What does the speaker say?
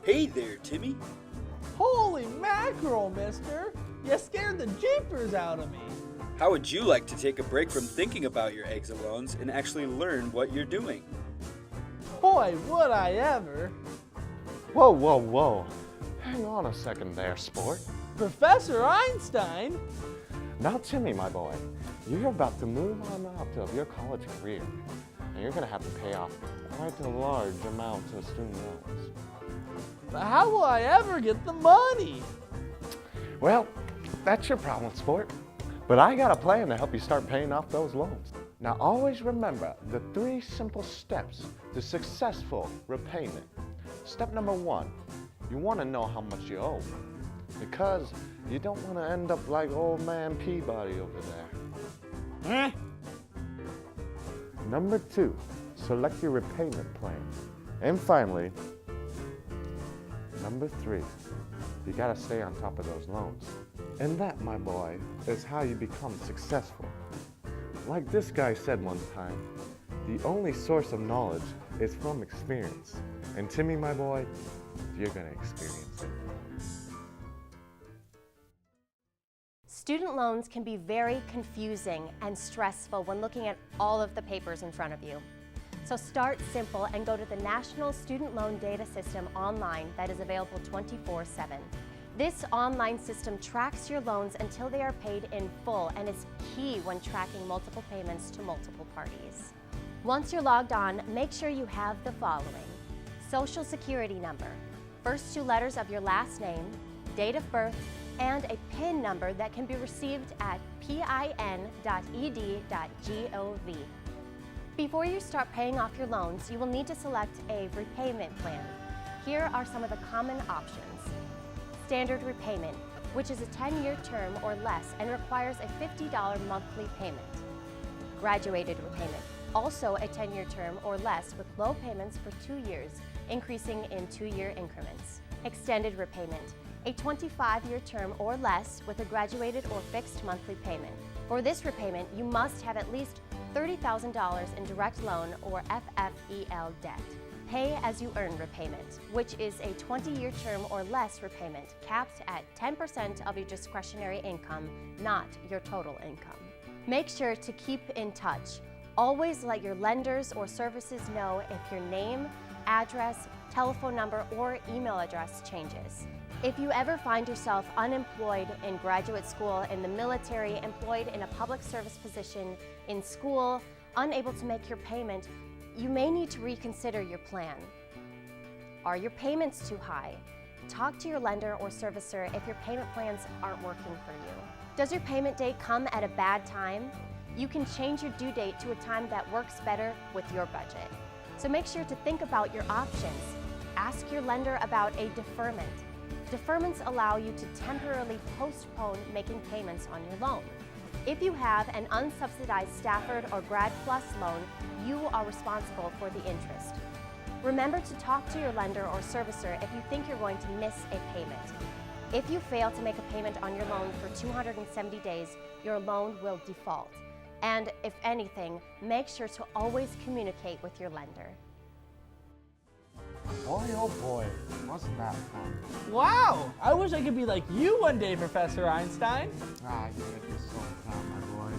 Hey there, Timmy. Holy mackerel, mister! You scared the jeepers out of me. How would you like to take a break from thinking about your exit loans and actually learn what you're doing? Boy, would I ever. Whoa, whoa, whoa. Hang on a second there, sport. Professor Einstein? Now, Timmy, my boy, you're about to move on up to your college career, and you're going to have to pay off quite a large amount of student loans. But how will I ever get the money? Well, that's your problem, sport. But I got a plan to help you start paying off those loans. Now, always remember the 3 simple steps to successful repayment. Step number 1, you want to know how much you owe, because you don't want to end up like old man Peabody over there. Number 2, select your repayment plan. And finally, number 3, you gotta stay on top of those loans. And that, my boy, is how you become successful. Like this guy said one time, the only source of knowledge is from experience. And Timmy, my boy, you're gonna experience it. Student loans can be very confusing and stressful when looking at all of the papers in front of you. So start simple and go to the National Student Loan Data System online that is available 24/7. This online system tracks your loans until they are paid in full and is key when tracking multiple payments to multiple parties. Once you're logged on, make sure you have the following: Social Security number, first 2 letters of your last name, date of birth, and a PIN number that can be received at pin.ed.gov. Before you start paying off your loans, you will need to select a repayment plan. Here are some of the common options. Standard repayment, which is a 10-year term or less and requires a $50 monthly payment. Graduated repayment, also a 10-year term or less with low payments for 2 years, increasing in 2-year increments. Extended repayment, a 25-year term or less with a graduated or fixed monthly payment. For this repayment, you must have at least $30,000 in direct loan or FFEL debt. Pay as you earn repayment, which is a 20-year term or less repayment capped at 10% of your discretionary income, not your total income. Make sure to keep in touch. Always let your lenders or services know if your name, address, telephone number, or email address changes. If you ever find yourself unemployed in graduate school, in the military, employed in a public service position, in school, unable to make your payment, you may need to reconsider your plan. Are your payments too high? Talk to your lender or servicer if your payment plans aren't working for you. Does your payment date come at a bad time? You can change your due date to a time that works better with your budget. So make sure to think about your options. Ask your lender about a deferment. Deferments allow you to temporarily postpone making payments on your loan. If you have an unsubsidized Stafford or Grad Plus loan, you are responsible for the interest. Remember to talk to your lender or servicer if you think you're going to miss a payment. If you fail to make a payment on your loan for 270 days, your loan will default. And if anything, make sure to always communicate with your lender. Boy, oh boy, wasn't that fun? Wow! I wish I could be like you one day, Professor Einstein. You're gonna be so proud, my boy.